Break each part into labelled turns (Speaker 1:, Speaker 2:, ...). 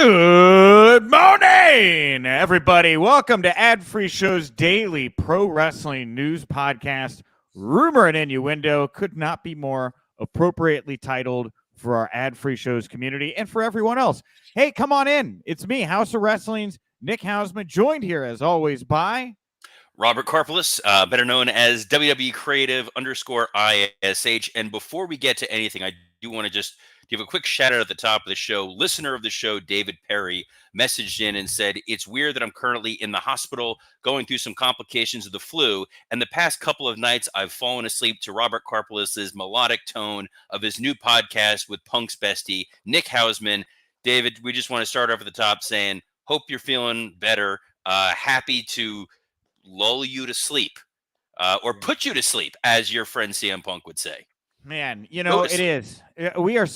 Speaker 1: Good morning, everybody. Welcome to Ad Free Show's daily pro wrestling news podcast. Rumor and Innuendo could not be more appropriately titled for our Ad Free Show's community and for everyone else. Hey, come on in. It's me, House of Wrestling's Nick Hausman, joined here as always by
Speaker 2: Robert Karpeles, better known as WWE Creative _ISH. And before we get to anything, I do want to just give a quick shout out at the top of the show. Listener of the show, David Perry, messaged in and said, "It's weird that I'm currently in the hospital going through some complications of the flu. And the past couple of nights, I've fallen asleep to Robert Karpeles' melodic tone of his new podcast with Punk's bestie, Nick Hausman." David, we just want to start off at the top saying, hope you're feeling better. Happy to lull you to sleep or put you to sleep, as your friend CM Punk would say.
Speaker 1: Man, you know, it is. We are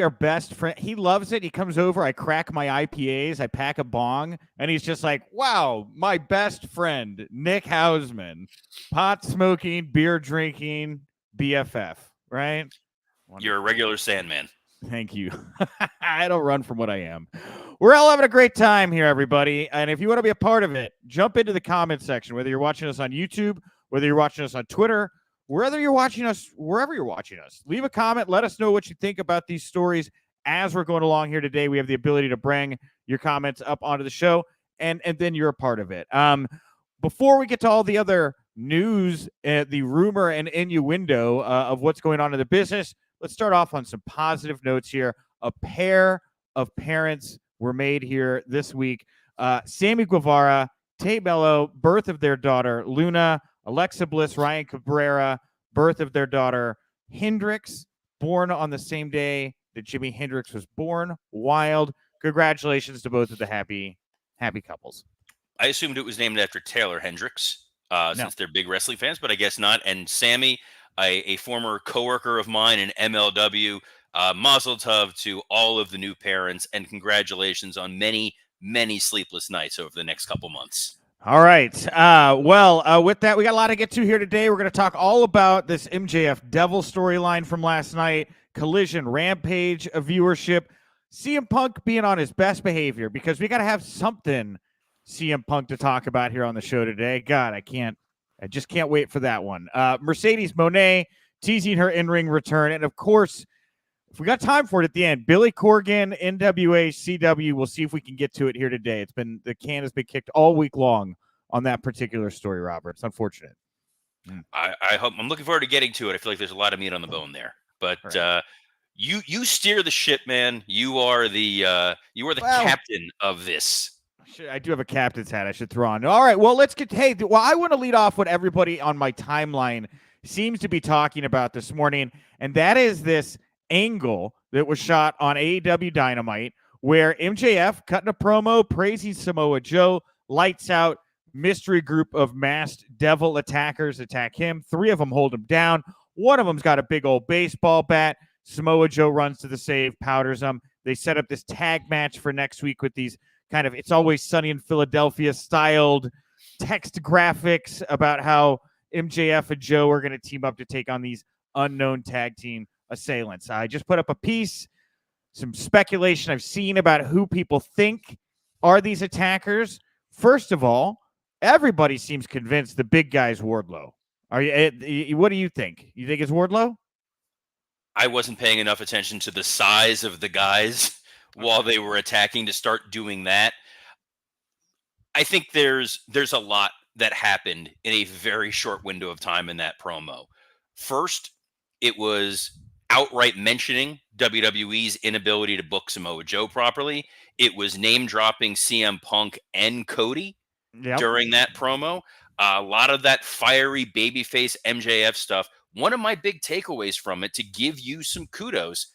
Speaker 1: best friends. He loves it. He comes over. I crack my IPAs. I pack a bong. And he's just like, wow, my best friend, Nick Hausman, pot smoking, beer drinking, BFF, right?
Speaker 2: Wonderful. You're a regular Sandman.
Speaker 1: Thank you. I don't run from what I am. We're all having a great time here, everybody. And if you want to be a part of it, jump into the comment section, whether you're watching us on YouTube, whether you're watching us on Twitter, wherever you're watching us. Leave a comment. Let us know what you think about these stories as we're going along here today. We have the ability to bring your comments up onto the show, and then you're a part of it. Before we get to all the other news, the rumor and innuendo of what's going on in the business, let's start off on some positive notes here. A pair of parents were made here this week. Sammy Guevara, Tay Mello, birth of their daughter, Luna. Alexa Bliss, Ryan Cabrera, birth of their daughter, Hendrix, born on the same day that Jimi Hendrix was born. Wild. Congratulations to both of the happy couples.
Speaker 2: I assumed it was named after Taylor Hendricks, since they're big wrestling fans, but I guess not. And Sammy, a former coworker of mine in MLW, mazel tov to all of the new parents, and congratulations on many, many sleepless nights over the next couple months.
Speaker 1: All right. With that, we got a lot to get to here today. We're going to talk all about this MJF Devil storyline from last night, Collision Rampage of viewership, CM Punk being on his best behavior, because we got to have something CM Punk to talk about here on the show today. God, I just can't wait for that one. Mercedes Mone teasing her in-ring return. And of course, if we got time for it at the end, Billy Corgan, NWA, CW, we'll see if we can get to it here today. The can has been kicked all week long on that particular story, Robert. It's unfortunate.
Speaker 2: I hope I'm looking forward to getting to it. I feel like there's a lot of meat on the bone there. But right. You steer the ship, man. You are the captain of this.
Speaker 1: I do have a captain's hat I should throw on. All right, well, let's get. Hey, I want to lead off what everybody on my timeline seems to be talking about this morning, and that is this angle that was shot on AEW Dynamite where MJF cutting a promo praising Samoa Joe, lights out, mystery group of masked devil attackers attack him. 3 of them hold him down. One of them's got a big old baseball bat. Samoa Joe runs to the save, powders them. They set up this tag match for next week with these kind of It's Always Sunny in Philadelphia styled text graphics about how MJF and Joe are going to team up to take on these unknown tag team assailants. I just put up a piece, some speculation I've seen about who people think are these attackers. First of all, everybody seems convinced the big guy's Wardlow. What do you think? You think it's Wardlow?
Speaker 2: I wasn't paying enough attention to the size of the guys while they were attacking to start doing that. I think there's a lot that happened in a very short window of time in that promo. First, it was outright mentioning WWE's inability to book Samoa Joe properly. It was name-dropping CM Punk and Cody during that promo. A lot of that fiery babyface MJF stuff. One of my big takeaways from it, to give you some kudos,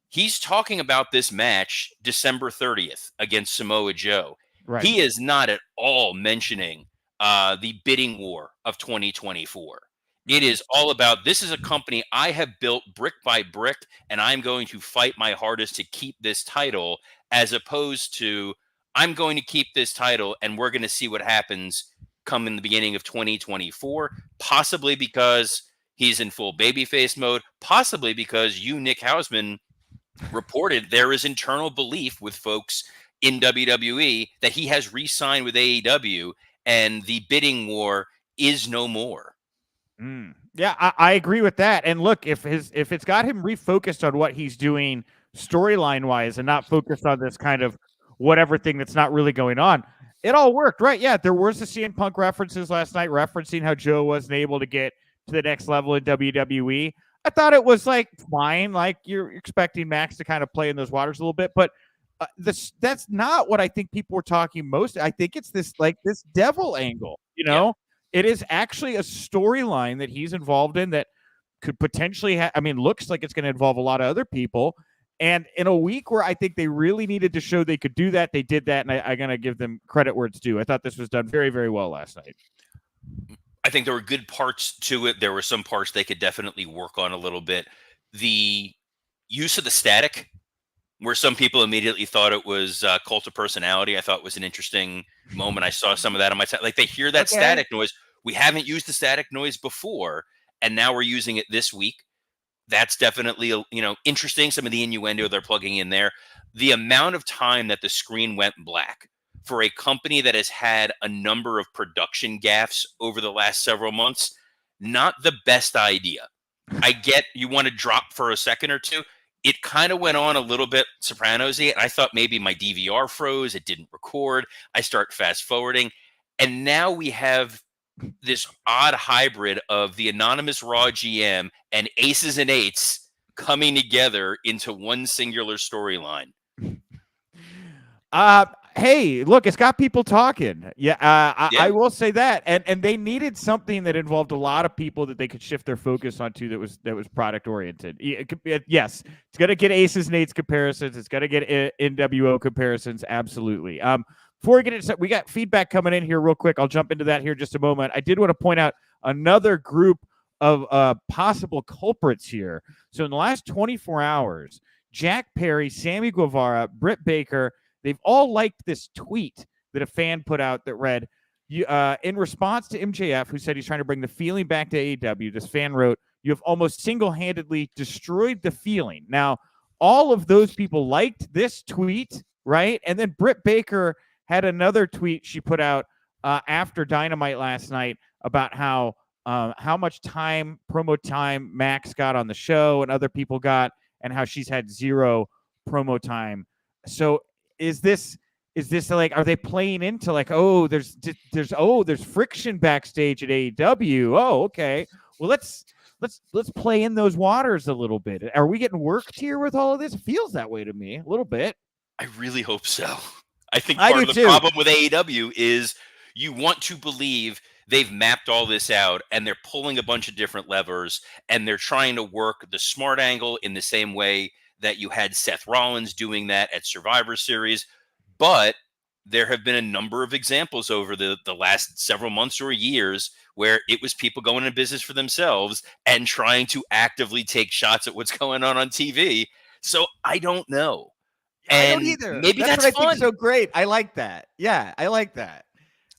Speaker 2: he's talking about this match December 30th against Samoa Joe. Right. He is not at all mentioning the bidding war of 2024. It is all about, this is a company I have built brick by brick, and I'm going to fight my hardest to keep this title, as opposed to, I'm going to keep this title and we're going to see what happens come in the beginning of 2024, possibly because he's in full babyface mode, possibly because you, Nick Hausman, reported there is internal belief with folks in WWE that he has re-signed with AEW, and the bidding war is no more.
Speaker 1: Yeah, I agree with that. And look, if it's got him refocused on what he's doing storyline wise and not focused on this kind of whatever thing that's not really going on, it all worked, right? Yeah, there was the CM Punk references last night referencing how Joe wasn't able to get to the next level in WWE. I thought it was like fine, like you're expecting Max to kind of play in those waters a little bit, but that's not what I think people were talking most. I think it's this devil angle, you know.
Speaker 2: Yeah.
Speaker 1: It is actually a storyline that he's involved in that could potentially looks like it's going to involve a lot of other people. And in a week where I think they really needed to show they could do that, they did that, and I'm going to give them credit where it's due. I thought this was done very, very well last night.
Speaker 2: I think there were good parts to it. There were some parts they could definitely work on a little bit. The use of the static, where some people immediately thought it was cult of personality, I thought was an interesting moment. I saw some of that on my like they hear that static noise. We haven't used the static noise before, and now we're using it this week. That's definitely interesting. Some of the innuendo they're plugging in there. The amount of time that the screen went black for a company that has had a number of production gaffes over the last several months, not the best idea. I get you want to drop for a second or two. It kind of went on a little bit Sopranos-y. I thought maybe my DVR froze. It didn't record. I start fast forwarding. And now we have this odd hybrid of the anonymous Raw GM and aces and eights coming together into one singular storyline.
Speaker 1: Hey, look, it's got people talking. Yeah,
Speaker 2: Yeah.
Speaker 1: I will say that, and they needed something that involved a lot of people that they could shift their focus onto that was product oriented. Yes, it's gonna get aces and eights comparisons. It's gonna get NWO comparisons. Absolutely. Before we get into we got feedback coming in here real quick. I'll jump into that here in just a moment. I did want to point out another group of possible culprits here. So in the last 24 hours, Jack Perry, Sammy Guevara, Britt Baker, they've all liked this tweet that a fan put out that read, in response to MJF, who said he's trying to bring the feeling back to AEW, this fan wrote, "You have almost single-handedly destroyed the feeling." Now, all of those people liked this tweet, right? And then Britt Baker had another tweet she put out after Dynamite last night about how much promo time Max got on the show and other people got, and how she's had zero promo time. So is this like, are they playing into like, oh, there's friction backstage at AEW? Oh, okay. Well, let's play in those waters a little bit. Are we getting worked here with all of this? It feels that way to me a little bit.
Speaker 2: I really hope so. I think part of the problem with AEW is you want to believe they've mapped all this out and they're pulling a bunch of different levers and they're trying to work the smart angle in the same way that you had Seth Rollins doing that at Survivor Series. But there have been a number of examples over the last several months or years where it was people going into business for themselves and trying to actively take shots at what's going on TV. So I don't know.
Speaker 1: I don't either.
Speaker 2: Maybe that's
Speaker 1: what
Speaker 2: fun.
Speaker 1: I think so great. I like that. Yeah, I like that.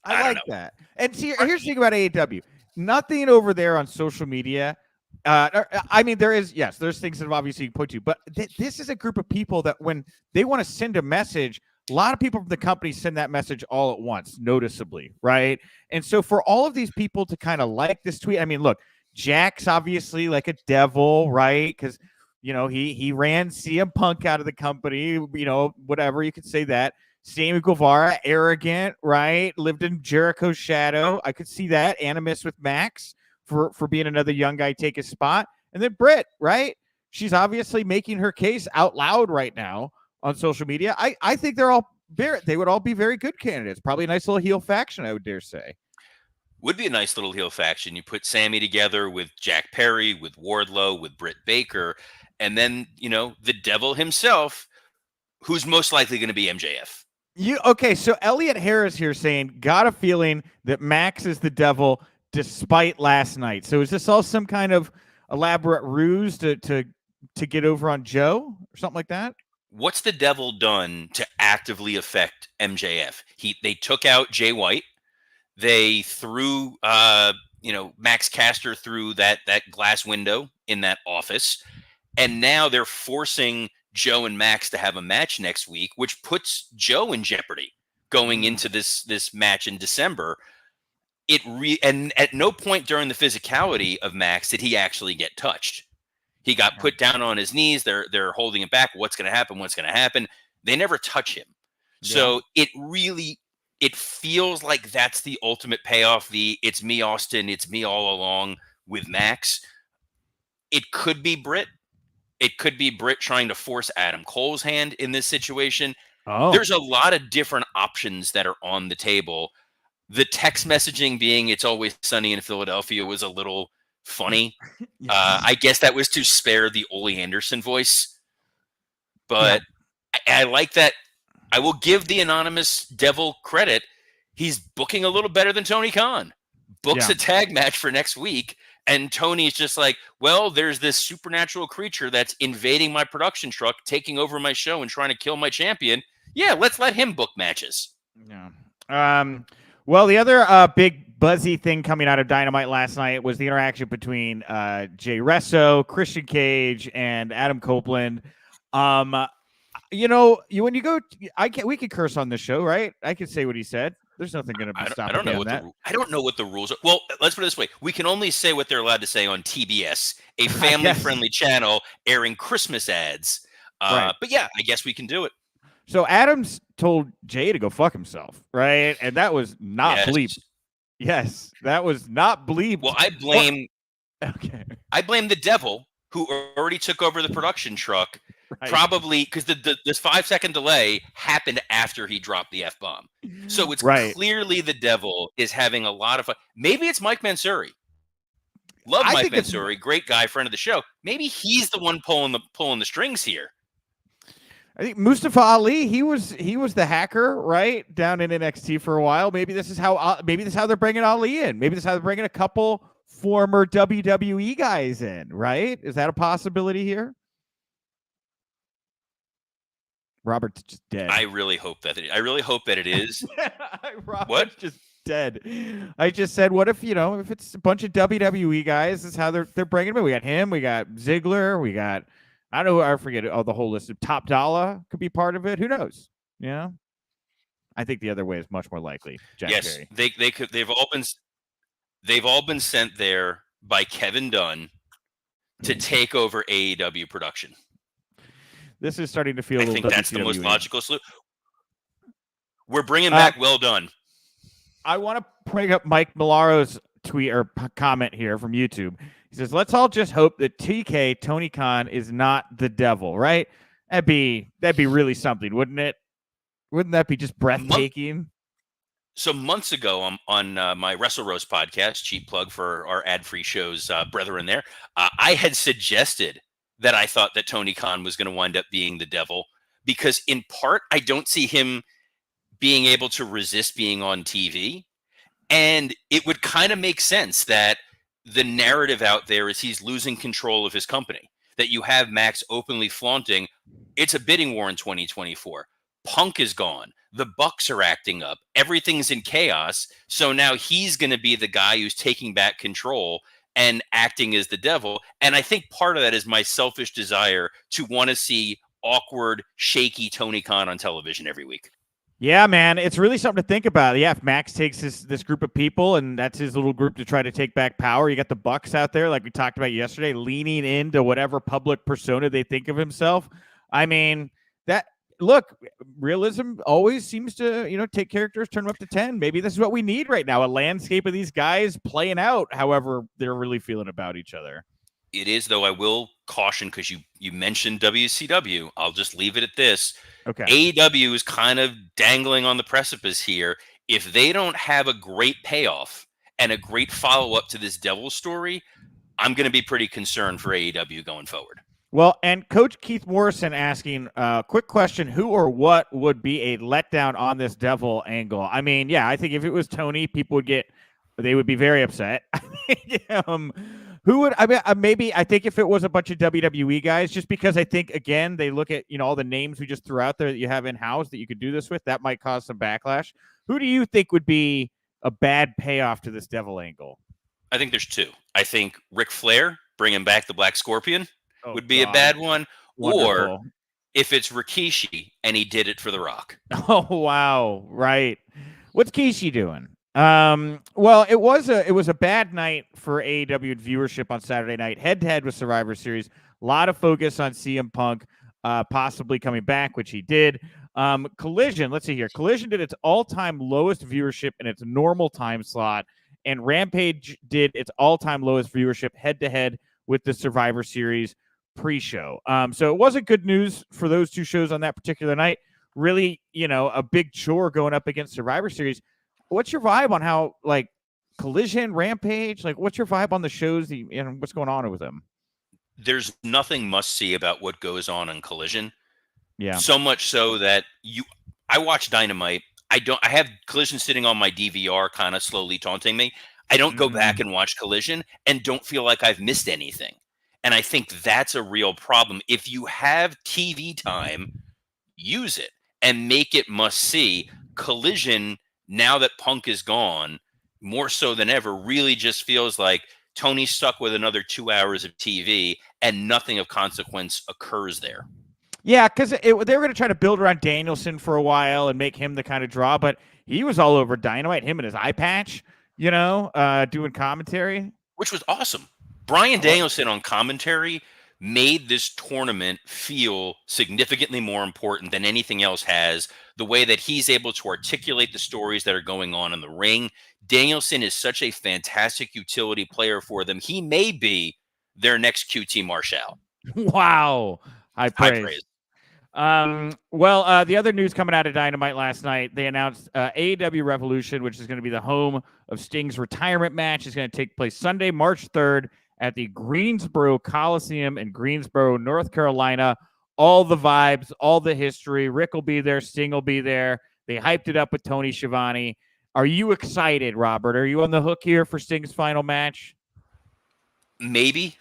Speaker 1: I like that. And see, here's the thing about AEW. Nothing over there on social media. There's things that obviously you can point to, but this is a group of people that when they want to send a message, a lot of people from the company send that message all at once, noticeably, right? And so for all of these people to kind of like this tweet, I mean, look, Jack's obviously like a devil, right? Because he ran CM Punk out of the company, whatever, you could say that. Sammy Guevara, arrogant, right? Lived in Jericho's shadow. I could see that. Animus with Max for being another young guy take his spot. And then Britt, right? She's obviously making her case out loud right now on social media. I think they would all be very good candidates. Probably a nice little heel faction, I would dare say.
Speaker 2: Would be a nice little heel faction. You put Sammy together with Jack Perry, with Wardlow, with Britt Baker, and then, the devil himself, who's most likely going to be MJF.
Speaker 1: So Elliot Harris here saying, got a feeling that Max is the devil despite last night. So is this all some kind of elaborate ruse to get over on Joe or something like that?
Speaker 2: What's the devil done to actively affect MJF? They took out Jay White. They threw Max Caster through that glass window in that office. And now they're forcing Joe and Max to have a match next week, which puts Joe in jeopardy going into this match in December. And at no point during the physicality of Max did he actually get touched. He got put down on his knees. They're holding him back. What's going to happen? What's going to happen? They never touch him. So it feels like that's the ultimate payoff. It's me, Austin. It's me all along with Max. It could be Britt. It could be Britt trying to force Adam Cole's hand in this situation. There's a lot of different options that are on the table. The text messaging being "It's always sunny in Philadelphia" was a little funny. I guess that was to spare the Ole Anderson voice. But I like that. I will give the anonymous devil credit. He's booking a little better than Tony Khan. Books a tag match for next week. And Tony's just like, well, there's this supernatural creature that's invading my production truck, taking over my show and trying to kill my champion. Yeah, let's let him book matches.
Speaker 1: Yeah. Well, the other big buzzy thing coming out of Dynamite last night was the interaction between Jay Resso, Christian Cage, and Adam Copeland. You know, when you go, we could curse on this show, right? I could say what he said. There's nothing going to be stopping
Speaker 2: I don't know what the rules are. Well, let's put it this way: we can only say what they're allowed to say on TBS, a family-friendly channel airing Christmas ads. But yeah, I guess we can do it.
Speaker 1: So Adams told Jay to go fuck himself, right? And that was not bleep. Yes, that was not bleep.
Speaker 2: Well, I blame the devil who already took over the production truck. Right. Probably because this 5-second delay happened after he dropped the F-bomb. So it's clearly the devil is having a lot of fun. Maybe it's Mike Mansouri. Love Mike Mansouri, great guy, friend of the show. Maybe he's the one pulling the strings here.
Speaker 1: I think Mustafa Ali, he was the hacker, right, down in NXT for a while. Maybe this is how they're bringing Ali in. Maybe this is how they're bringing a couple former WWE guys in, right? Is that a possibility here? Robert's just dead.
Speaker 2: I really hope that it is.
Speaker 1: Robert's just dead. I just said, what if it's a bunch of WWE guys? This is how they're bringing him in. We got him. We got Ziggler. We got I don't know. I forget the whole list of Top Dollar could be part of it. Who knows? Yeah. I think the other way is much more likely. Jack
Speaker 2: yes,
Speaker 1: Perry.
Speaker 2: they could. They've all been sent there by Kevin Dunn to take over AEW production.
Speaker 1: This is starting to feel a little
Speaker 2: I think that's the most logical solution. We're bringing back Well Done.
Speaker 1: I want to bring up Mike Milaro's tweet or comment here from YouTube. He says, let's all just hope that TK, Tony Khan, is not the devil, right? That'd be really something, wouldn't it? Wouldn't that be just breathtaking?
Speaker 2: So months ago on my Wrestle Roast podcast, cheap plug for our ad-free shows, brethren there, I had suggested that I thought that Tony Khan was going to wind up being the devil because in part, I don't see him being able to resist being on TV. And it would kind of make sense that the narrative out there is he's losing control of his company, that you have Max openly flaunting. It's a bidding war in 2024. Punk is gone. The Bucks are acting up. Everything's in chaos. So now he's going to be the guy who's taking back control and acting as the devil. And I think part of that is my selfish desire to want to see awkward, shaky Tony Khan on television every week.
Speaker 1: Yeah, man, it's really something to think about. Yeah, if Max takes this group of people and that's his little group to try to take back power, you got the Bucks out there, like we talked about yesterday, leaning into whatever public persona they think of himself. I mean, look, realism always seems to, take characters, turn them up to 10. Maybe this is what we need right now, a landscape of these guys playing out however they're really feeling about each other.
Speaker 2: It is, though, I will caution, because you mentioned WCW. I'll just leave it at this. Okay. AEW is kind of dangling on the precipice here. If they don't have a great payoff and a great follow-up to this Devil story, I'm going to be pretty concerned for AEW going forward.
Speaker 1: Well, and Coach Keith Morrison asking, quick question, who or what would be a letdown on this Devil angle? I mean, yeah, I think if it was Tony, they would be very upset. Who would, I think if it was a bunch of WWE guys, just because I think, again, they look at, all the names we just threw out there that you have in-house that you could do this with, that might cause some backlash. Who do you think would be a bad payoff to this Devil angle?
Speaker 2: I think there's two. I think Ric Flair bringing back the Black Scorpion would be a bad one.
Speaker 1: Wonderful.
Speaker 2: if it's Rikishi and he did it for The Rock.
Speaker 1: Oh wow, right. What's Kishi doing? Well, it was a bad night for AEW viewership on Saturday night. Head to head with Survivor Series. A lot of focus on CM Punk possibly coming back, which he did. Collision, let's see here. Collision did its all-time lowest viewership in its normal time slot, and Rampage did its all-time lowest viewership head-to-head with the Survivor Series pre-show. So it wasn't good news for those two shows on that particular night. Really, a big chore going up against Survivor Series. What's your vibe on how, like, Collision, Rampage, like, what's your vibe on the shows and what's going on with them?
Speaker 2: There's nothing must-see about what goes on in Collision.
Speaker 1: Yeah.
Speaker 2: So much so that I watch Dynamite. I have Collision sitting on my DVR kind of slowly taunting me. I don't go back and watch Collision and don't feel like I've missed anything. And I think that's a real problem. If you have TV time, use it and make it must-see. Collision, now that Punk is gone, more so than ever, really just feels like Tony's stuck with another 2 hours of TV and nothing of consequence occurs there.
Speaker 1: Yeah, because they were going to try to build around Danielson for a while and make him the kind of draw, but he was all over Dynamite, him and his eye patch, doing commentary.
Speaker 2: Which was awesome. Bryan Danielson on commentary made this tournament feel significantly more important than anything else has. The way that he's able to articulate the stories that are going on in the ring. Danielson is such a fantastic utility player for them. He may be their next QT Marshall.
Speaker 1: Wow. High praise. The other news coming out of Dynamite last night, they announced AEW Revolution, which is going to be the home of Sting's retirement match. Is going to take place Sunday, March 3rd at the Greensboro Coliseum in Greensboro, North Carolina. All the vibes, all the history. Rick will be there. Sting will be there. They hyped it up with Tony Schiavone. Are you excited, Robert? Are you on the hook here for Sting's final match?
Speaker 2: Maybe.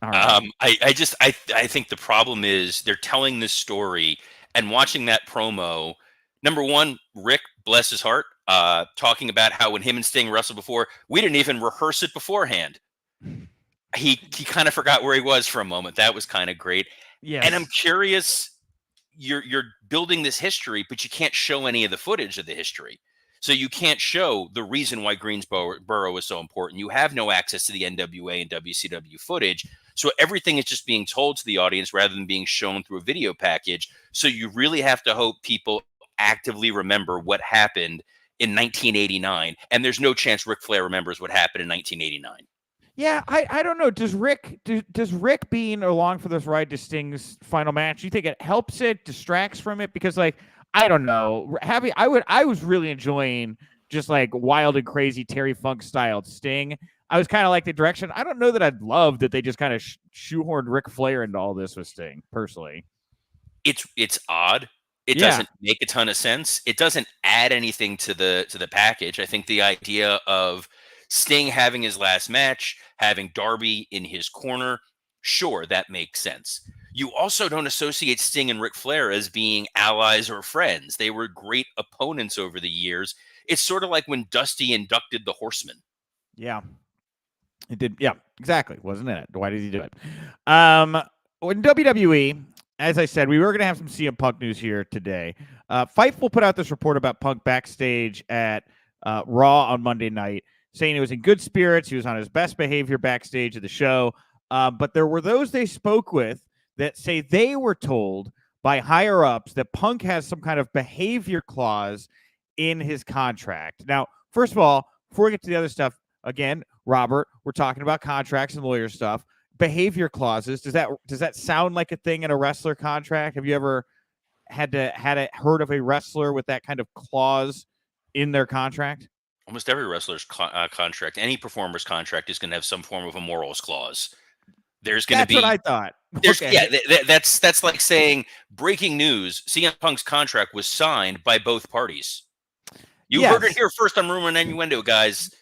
Speaker 1: All right.
Speaker 2: I think the problem is they're telling this story and watching that promo. Number one, Rick, bless his heart, talking about how when him and Sting wrestled before, we didn't even rehearse it beforehand. He kind of forgot where he was for a moment. That was kind of great.
Speaker 1: Yes.
Speaker 2: And I'm curious, you're building this history, but you can't show any of the footage of the history. So you can't show the reason why Greensboro is so important. You have no access to the NWA and WCW footage. So everything is just being told to the audience rather than being shown through a video package. So you really have to hope people actively remember what happened in 1989. And there's no chance Ric Flair remembers what happened in 1989.
Speaker 1: Yeah, I don't know. Does Rick being along for this ride to Sting's final match, do you think it helps it, distracts from it? Because, like, I don't know. I was really enjoying just like wild and crazy Terry Funk styled Sting. I was kind of like the direction. I don't know that I'd love that they just kind of shoehorned Ric Flair into all this with Sting, personally.
Speaker 2: It's odd. It doesn't make a ton of sense. It doesn't add anything to the package. I think the idea of Sting having his last match, having Darby in his corner, sure, that makes sense. You also don't associate Sting and Ric Flair as being allies or friends. They were great opponents over the years. It's sort of like when Dusty inducted the Horsemen.
Speaker 1: Yeah. It did. Yeah, exactly. Wasn't in it. Why did he do it? In WWE, as I said, we were going to have some CM Punk news here today. Fightful put out this report about Punk backstage at Raw on Monday night, saying he was in good spirits. He was on his best behavior backstage of the show. But there were those they spoke with that say they were told by higher ups that Punk has some kind of behavior clause in his contract. Now, first of all, before we get to the other stuff, again, Robert, we're talking about contracts and lawyer stuff. Behavior clauses, does that sound like a thing in a wrestler contract? Have you ever heard of a wrestler with that kind of clause in their contract?
Speaker 2: Almost every wrestler's contract, any performer's contract, is going to have some form of a morals clause. There's going to be.
Speaker 1: That's what I thought.
Speaker 2: Okay. Yeah, that's like saying breaking news. CM Punk's contract was signed by both parties. You heard it here first on Rumor Innuendo, guys.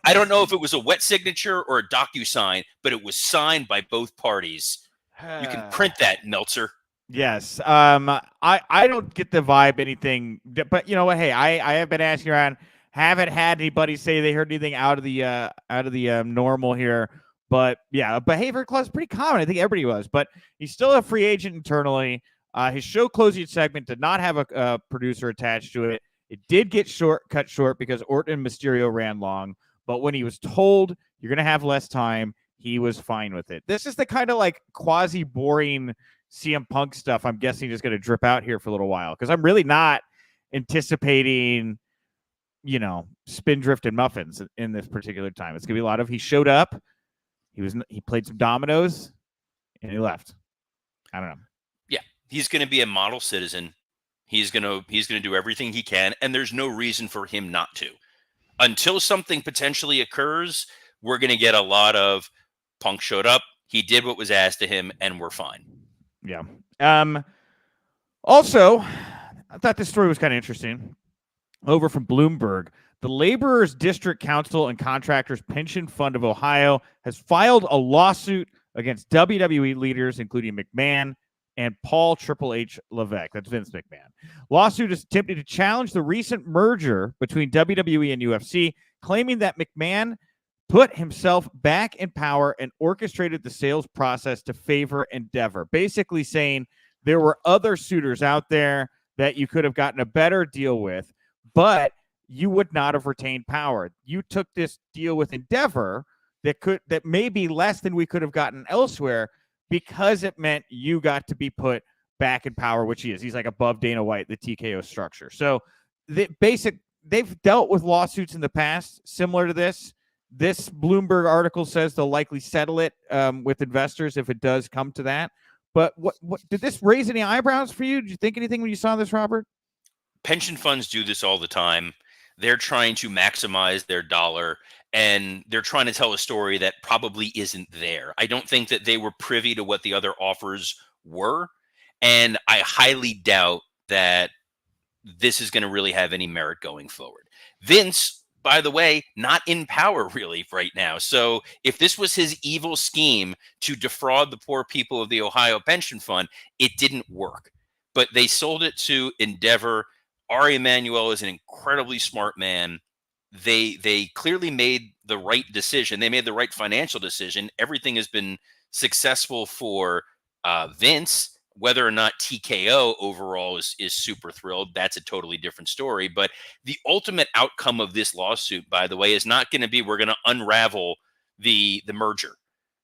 Speaker 2: I don't know if it was a wet signature or a DocuSign, but it was signed by both parties. You can print that, Meltzer.
Speaker 1: Yes. I don't get the vibe anything, but you know what? Hey, I have been asking around. Haven't had anybody say they heard anything out of the normal here. But yeah, a behavior clause is pretty common. I think everybody was, but he's still a free agent internally. His show closing segment did not have a producer attached to it. It did get cut short because Orton and Mysterio ran long. But when he was told you're going to have less time, he was fine with it. This is the kind of like quasi boring CM Punk stuff I'm guessing is going to drip out here for a little while because I'm really not anticipating, Spindrift and muffins in this particular time. It's going to be a lot of he showed up, he played some dominoes, and he left. I don't know.
Speaker 2: Yeah, he's going to be a model citizen. He's going to do everything he can, and there's no reason for him not to. Until something potentially occurs, we're going to get a lot of Punk showed up, he did what was asked of him, and we're fine.
Speaker 1: Yeah. Also, I thought this story was kind of interesting. Over from Bloomberg, the Laborers District Council and Contractors Pension Fund of Ohio has filed a lawsuit against WWE leaders, including McMahon and Paul Triple H Levesque. That's Vince McMahon. Lawsuit is attempting to challenge the recent merger between WWE and UFC, claiming that McMahon put himself back in power and orchestrated the sales process to favor Endeavor. Basically saying there were other suitors out there that you could have gotten a better deal with, but you would not have retained power. You took this deal with Endeavor that may be less than we could have gotten elsewhere, because it meant you got to be put back in power, which he is. He's like above Dana White, the TKO structure. So they've dealt with lawsuits in the past similar to this. This Bloomberg article says they'll likely settle it with investors if it does come to that. But what did this raise any eyebrows for you? Did you think anything when you saw this, Robert?
Speaker 2: Pension funds do this all the time. They're trying to maximize their dollar, and they're trying to tell a story that probably isn't there. I don't think that they were privy to what the other offers were, and I highly doubt that this is going to really have any merit going forward. Vince, by the way, not in power really right now. So if this was his evil scheme to defraud the poor people of the Ohio Pension Fund, it didn't work. But they sold it to Endeavor. Ari Emanuel is an incredibly smart man. They clearly made the right decision. They made the right financial decision. Everything has been successful for Vince. Whether or not TKO overall is super thrilled, that's a totally different story. But the ultimate outcome of this lawsuit, by the way, is not going to be we're going to unravel the merger.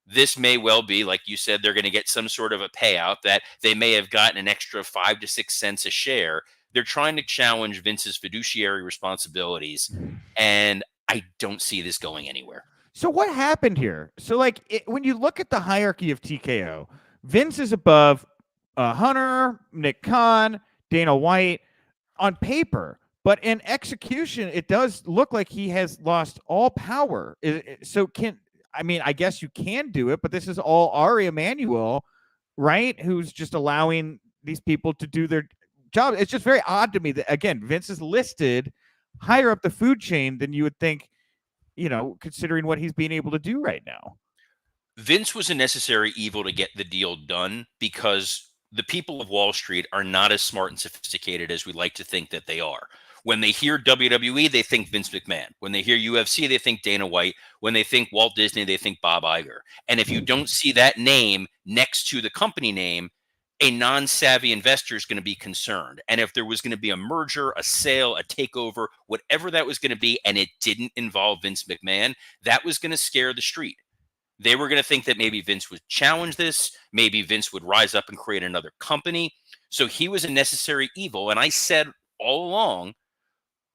Speaker 2: This may well be, like you said, they're going to get some sort of a payout that they may have gotten an extra 5 to 6 cents a share. They're trying to challenge Vince's fiduciary responsibilities, and I don't see this going anywhere.
Speaker 1: So what happened here? So when you look at the hierarchy of TKO, Vince is above Hunter, Nick Khan, Dana White on paper, but in execution, it does look like he has lost all power. So I guess you can do it, but this is all Ari Emanuel, right? Who's just allowing these people to do their job. It's just very odd to me that, again, Vince is listed higher up the food chain than you would think, considering what he's being able to do right now.
Speaker 2: Vince was a necessary evil to get the deal done because the people of Wall Street are not as smart and sophisticated as we like to think that they are. When they hear WWE, they think Vince McMahon. When they hear UFC, they think Dana White. When they think Walt Disney, they think Bob Iger. And if you don't see that name next to the company name, a non-savvy investor is going to be concerned. And if there was going to be a merger, a sale, a takeover, whatever that was going to be, and it didn't involve Vince McMahon, that was going to scare the street. They were going to think that maybe Vince would challenge this. Maybe Vince would rise up and create another company. So he was a necessary evil. And I said all along,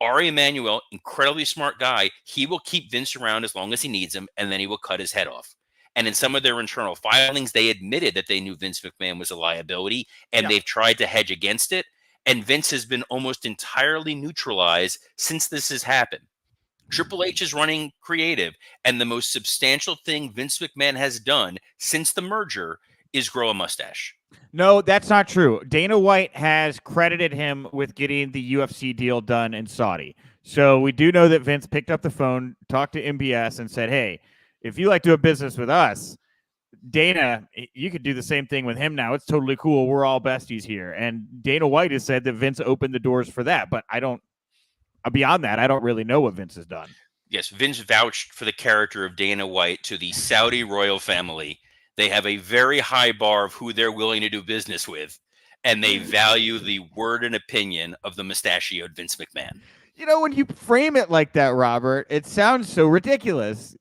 Speaker 2: Ari Emanuel, incredibly smart guy, he will keep Vince around as long as he needs him, and then he will cut his head off. And in some of their internal filings, they admitted that they knew Vince McMahon was a liability, and they've tried to hedge against it. And Vince has been almost entirely neutralized since this has happened. Triple H is running creative, and the most substantial thing Vince McMahon has done since the merger is grow a mustache.
Speaker 1: No, that's not true. Dana White has credited him with getting the UFC deal done in Saudi. So we do know that Vince picked up the phone, talked to MBS, and said, hey, if you like doing business with us, Dana, you could do the same thing with him now. It's totally cool. We're all besties here. And Dana White has said that Vince opened the doors for that. But beyond that, I don't really know what Vince has done.
Speaker 2: Yes, Vince vouched for the character of Dana White to the Saudi royal family. They have a very high bar of who they're willing to do business with. and they value the word and opinion of the mustachioed Vince McMahon.
Speaker 1: When you frame it like that, Robert, it sounds so ridiculous,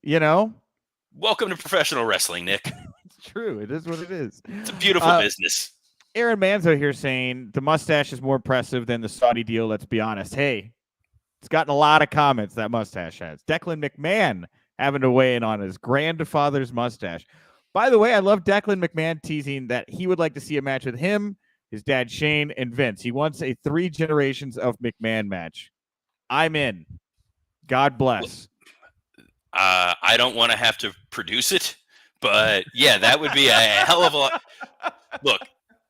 Speaker 2: Welcome to professional wrestling, Nick.
Speaker 1: It's true. It is what it is.
Speaker 2: It's a beautiful business.
Speaker 1: Aaron Manzo here saying the mustache is more impressive than the Saudi deal. Let's be honest. Hey, it's gotten a lot of comments, that mustache has. Declan McMahon having to weigh in on his grandfather's mustache. By the way, I love Declan McMahon teasing that he would like to see a match with him, his dad Shane, and Vince. He wants a 3 generations of McMahon match. I'm in. God bless.
Speaker 2: I don't want to have to produce it, but yeah, that would be a hell of a lot. Look,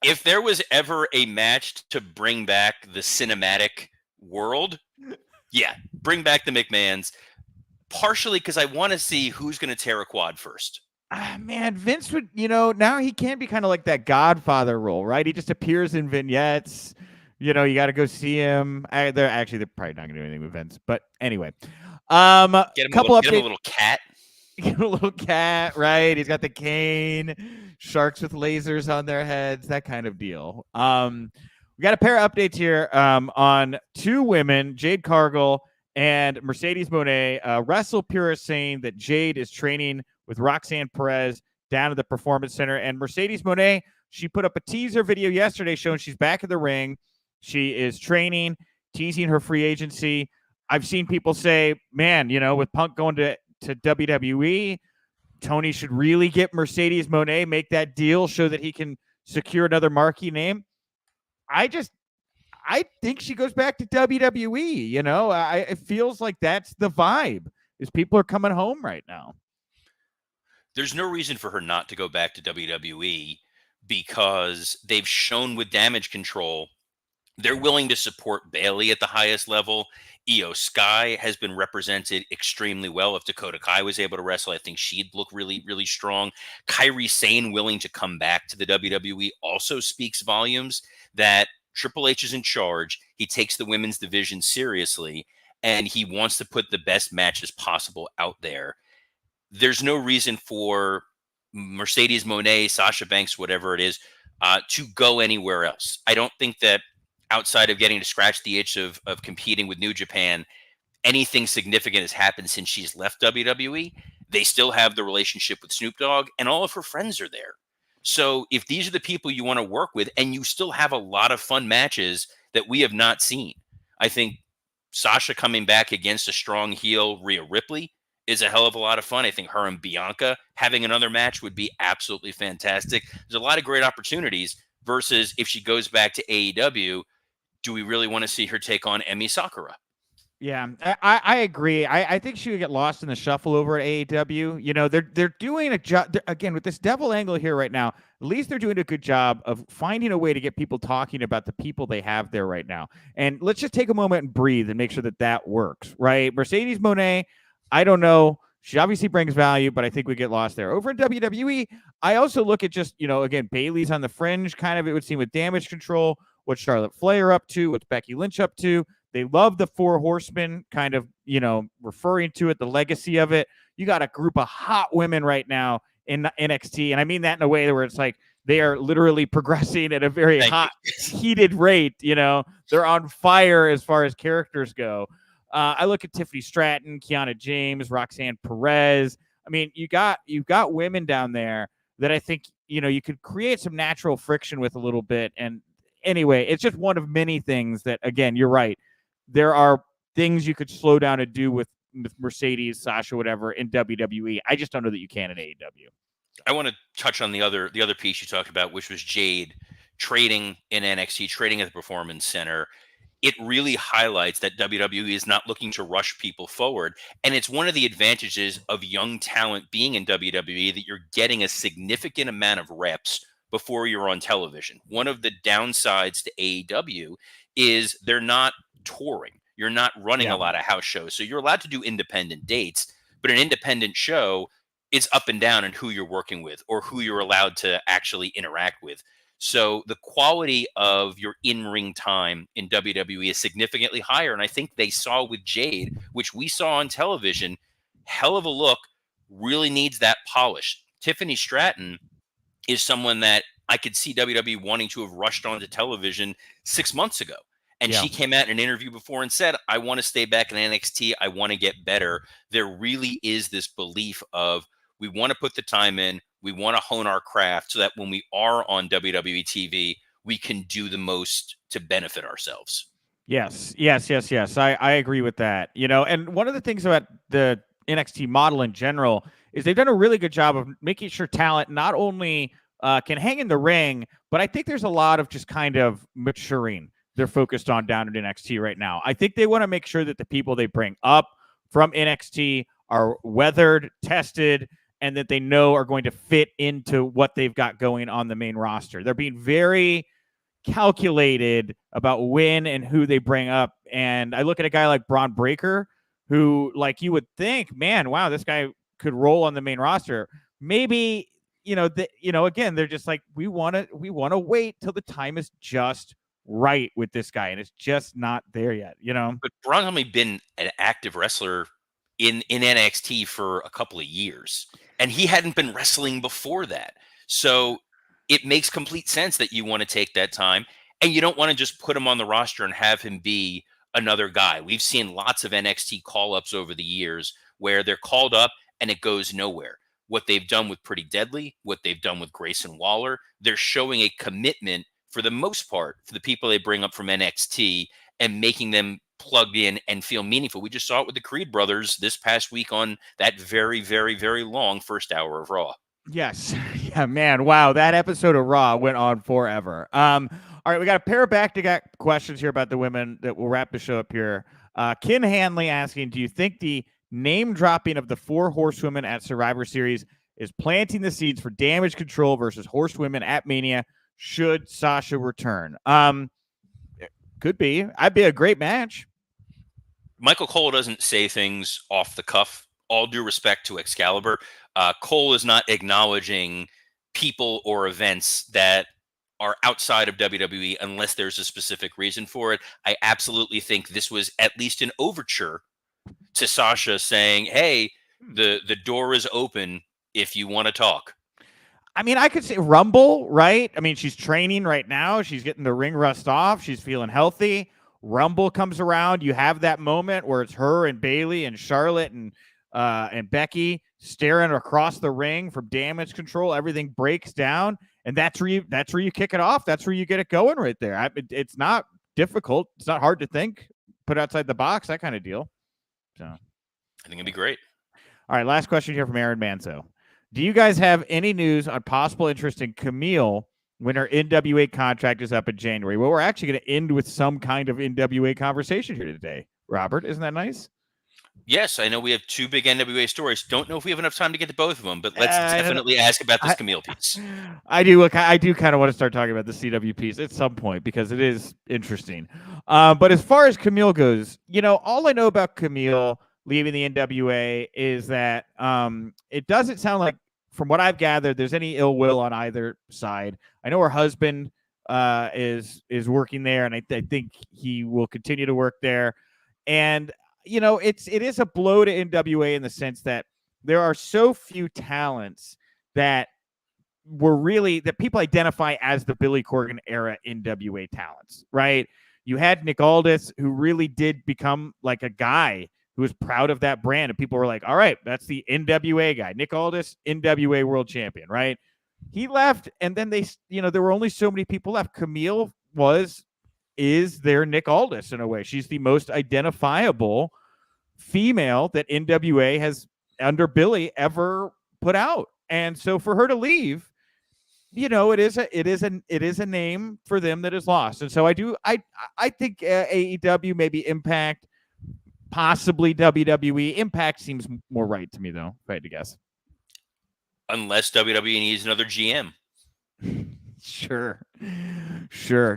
Speaker 2: if there was ever a match to bring back the cinematic world, yeah, bring back the McMahons. Partially because I want to see who's going to tear a quad first.
Speaker 1: Man, Vince would, now he can be kind of like that Godfather role, right? He just appears in vignettes. You got to go see him. They're probably not going to do anything with Vince. But anyway,
Speaker 2: get him a little cat.
Speaker 1: Get a little cat, right? He's got the cane, sharks with lasers on their heads, that kind of deal. We got a pair of updates here on 2 women, Jade Cargill and Mercedes Mone. Wrestle Purist saying that Jade is training with Roxanne Perez down at the Performance Center. And Mercedes Mone, she put up a teaser video yesterday showing she's back in the ring. She is training, teasing her free agency. I've seen people say, man, with Punk going to WWE, Tony should really get Mercedes Mone, make that deal, show that he can secure another marquee name. I think she goes back to WWE. It feels like that's the vibe, is people are coming home right now.
Speaker 2: There's no reason for her not to go back to WWE because they've shown with Damage Control they're willing to support Bayley at the highest level. Io Sky has been represented extremely well. If Dakota Kai was able to wrestle, I think she'd look really, really strong. Kairi Sane willing to come back to the WWE also speaks volumes that Triple H is in charge. He takes the women's division seriously, and he wants to put the best matches possible out there. There's no reason for Mercedes Mone, Sasha Banks, whatever it is, to go anywhere else. I don't think that outside of getting to scratch the itch of competing with New Japan, anything significant has happened since she's left WWE. They still have the relationship with Snoop Dogg, and all of her friends are there. So if these are the people you want to work with, and you still have a lot of fun matches that we have not seen, I think Sasha coming back against a strong heel Rhea Ripley is a hell of a lot of fun. I think her and Bianca having another match would be absolutely fantastic. There's a lot of great opportunities versus if she goes back to AEW, do we really want to see her take on Emi Sakura?
Speaker 1: Yeah, I agree. I think she would get lost in the shuffle over at AEW. They're doing a job again with this devil angle here right now. At least they're doing a good job of finding a way to get people talking about the people they have there right now. And let's just take a moment and breathe and make sure that works, right? Mercedes Mone, I don't know. She obviously brings value, but I think we get lost there. Over in WWE, I also look at just, again, Bayley's on the fringe, kind of, it would seem, with Damage Control, what's Charlotte Flair up to, what's Becky Lynch up to. They love the 4 horsemen, kind of, referring to it, the legacy of it. You got a group of hot women right now in NXT, and I mean that in a way where it's like they are literally progressing at a very heated rate. They're on fire as far as characters go. I look at Tiffany Stratton, Kiana James, Roxanne Perez. I mean, you've got women down there that I think, you could create some natural friction with a little bit. And anyway, it's just one of many things that, again, you're right. There are things you could slow down and do with Mercedes, Sasha, whatever, in WWE. I just don't know that you can in AEW.
Speaker 2: I want to touch on the other piece you talked about, which was Jade trading in NXT, trading at the Performance Center. It really highlights that WWE is not looking to rush people forward. And it's one of the advantages of young talent being in WWE that you're getting a significant amount of reps before you're on television. One of the downsides to AEW is they're not touring. You're not running a lot of house shows. So you're allowed to do independent dates, but an independent show is up and down in who you're working with or who you're allowed to actually interact with. So the quality of your in-ring time in WWE is significantly higher. And I think they saw with Jade, which we saw on television, hell of a look, really needs that polish. Tiffany Stratton is someone that I could see WWE wanting to have rushed onto television 6 months ago. And
Speaker 1: Yeah.
Speaker 2: she came out in an interview before and said, I want to stay back in NXT. I want to get better. There really is this belief of we want to put the time in. We want to hone our craft so that when we are on WWE TV, we can do the most to benefit ourselves.
Speaker 1: Yes. I agree with that. And one of the things about the NXT model in general is they've done a really good job of making sure talent not only can hang in the ring, but I think there's a lot of just kind of maturing they're focused on down at NXT right now. I think they want to make sure that the people they bring up from NXT are weathered, tested, and that they know are going to fit into what they've got going on the main roster. They're being very calculated about when and who they bring up. And I look at a guy like Braun Breaker, who, like, you would think, man, wow, this guy could roll on the main roster. Maybe, again, they're just like, we want to wait till the time is just right with this guy, and it's just not there yet.
Speaker 2: But Braun's only been an active wrestler in NXT for a couple of years, and he hadn't been wrestling before that. So it makes complete sense that you want to take that time, and you don't want to just put him on the roster and have him be another guy. We've seen lots of NXT call-ups over the years where they're called up and it goes nowhere. What they've done with Pretty Deadly, what they've done with Grayson Waller, they're showing a commitment for the most part for the people they bring up from NXT and making them plugged in and feel meaningful. We just saw it with the Creed brothers this past week on that very, very, very long first hour of Raw.
Speaker 1: Yes. Yeah, man. Wow. That episode of Raw went on forever. All right. We got a pair of back-to-back questions here about the women that will wrap the show up here. Ken Hanley asking, do you think the name dropping of the 4 horsewomen at Survivor Series is planting the seeds for Damage Control versus horsewomen at Mania should Sasha return? Could be. I'd be a great match.
Speaker 2: Michael Cole doesn't say things off the cuff. All due respect to Excalibur, Cole is not acknowledging people or events that are outside of WWE unless there's a specific reason for it. I absolutely think this was at least an overture to Sasha saying, hey, the door is open if you want to talk.
Speaker 1: I mean, I could say Rumble, right? I mean, she's training right now. She's getting the ring rust off. She's feeling healthy. Rumble comes around. You have that moment where it's her and Bayley and Charlotte and Becky staring across the ring from Damage Control. Everything breaks down, and that's where you kick it off. That's where you get it going right there. It's not difficult. It's not hard to think. Put outside the box, that kind of deal. So,
Speaker 2: I think it'd be great.
Speaker 1: All right, last question here from Aaron Manzo. Do you guys have any news on possible interest in Camille when her NWA contract is up in January? Well, we're actually going to end with some kind of NWA conversation here today. Robert, isn't that nice?
Speaker 2: Yes, I know we have 2 big NWA stories. Don't know if we have enough time to get to both of them, but let's definitely ask about this Camille piece.
Speaker 1: I do kind of want to start talking about the CW piece at some point because it is interesting. But as far as Camille goes, all I know about Camille leaving the NWA is that it doesn't sound like, from what I've gathered, there's any ill will on either side. I know her husband is working there, and I think he will continue to work there. And it is a blow to NWA in the sense that there are so few talents that people identify as the Billy Corgan era NWA talents, right? You had Nick Aldis, who really did become like a guy who was proud of that brand, and people were like, all right, that's the NWA guy. Nick Aldis, NWA world champion, right? He left, and then there were only so many people left. Camille is their Nick Aldis in a way. She's the most identifiable female that NWA has under Billy ever put out. And so for her to leave, it is a name for them that is lost. And so I think AEW, maybe Impact, possibly WWE. Impact seems more right to me, though, if I had to guess.
Speaker 2: Unless WWE needs another GM.
Speaker 1: Sure.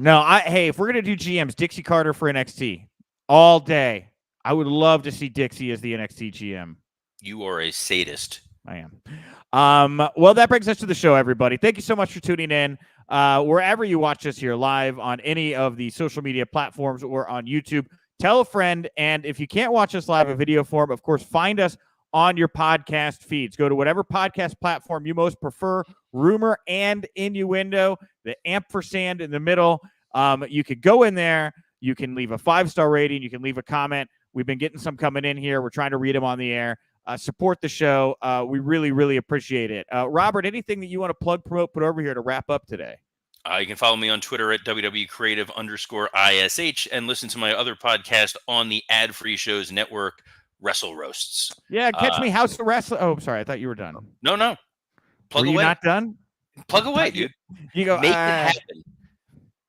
Speaker 1: No, hey, if we're gonna do GMs, Dixie Carter for NXT all day. I would love to see Dixie as the NXT GM.
Speaker 2: You are a sadist.
Speaker 1: I am. Well, that brings us to the show, everybody. Thank you so much for tuning in. Wherever you watch us here live on any of the social media platforms or on YouTube, tell a friend. And if you can't watch us live in video form, of course, find us on your podcast feeds. Go to whatever podcast platform you most prefer, Rumor and Innuendo, the ampersand in the middle. You could go in there. You can leave a 5-star rating. You can leave a comment. We've been getting some coming in here. We're trying to read them on the air. Support the show. We really, really appreciate it. Robert, anything that you want to plug, promote, put over here to wrap up today?
Speaker 2: You can follow me on Twitter at WWEcreative_ISH and listen to my other podcast on the ad-free shows network, Wrestle Roasts.
Speaker 1: Yeah, catch me House of Wrestling. Oh, sorry. I thought you were done.
Speaker 2: No. Plug
Speaker 1: were
Speaker 2: away.
Speaker 1: You not done?
Speaker 2: Plug away, dude.
Speaker 1: You go.
Speaker 2: Make it happen.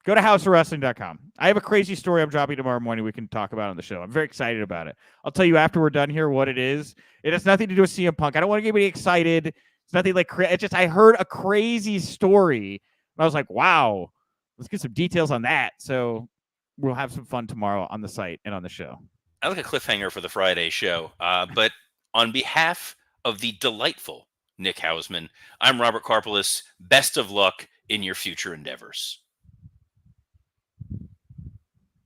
Speaker 1: Go to houseofwrestling.com. I have a crazy story I'm dropping tomorrow morning we can talk about on the show. I'm very excited about it. I'll tell you after we're done here what it is. It has nothing to do with CM Punk. I don't want to get anybody excited. It's nothing like it's just I heard a crazy story. And I was like, wow, let's get some details on that. So we'll have some fun tomorrow on the site and on the show.
Speaker 2: I like a cliffhanger for the Friday show. But on behalf of the delightful Nick Hausman, I'm Robert Karpeles. Best of luck in your future endeavors.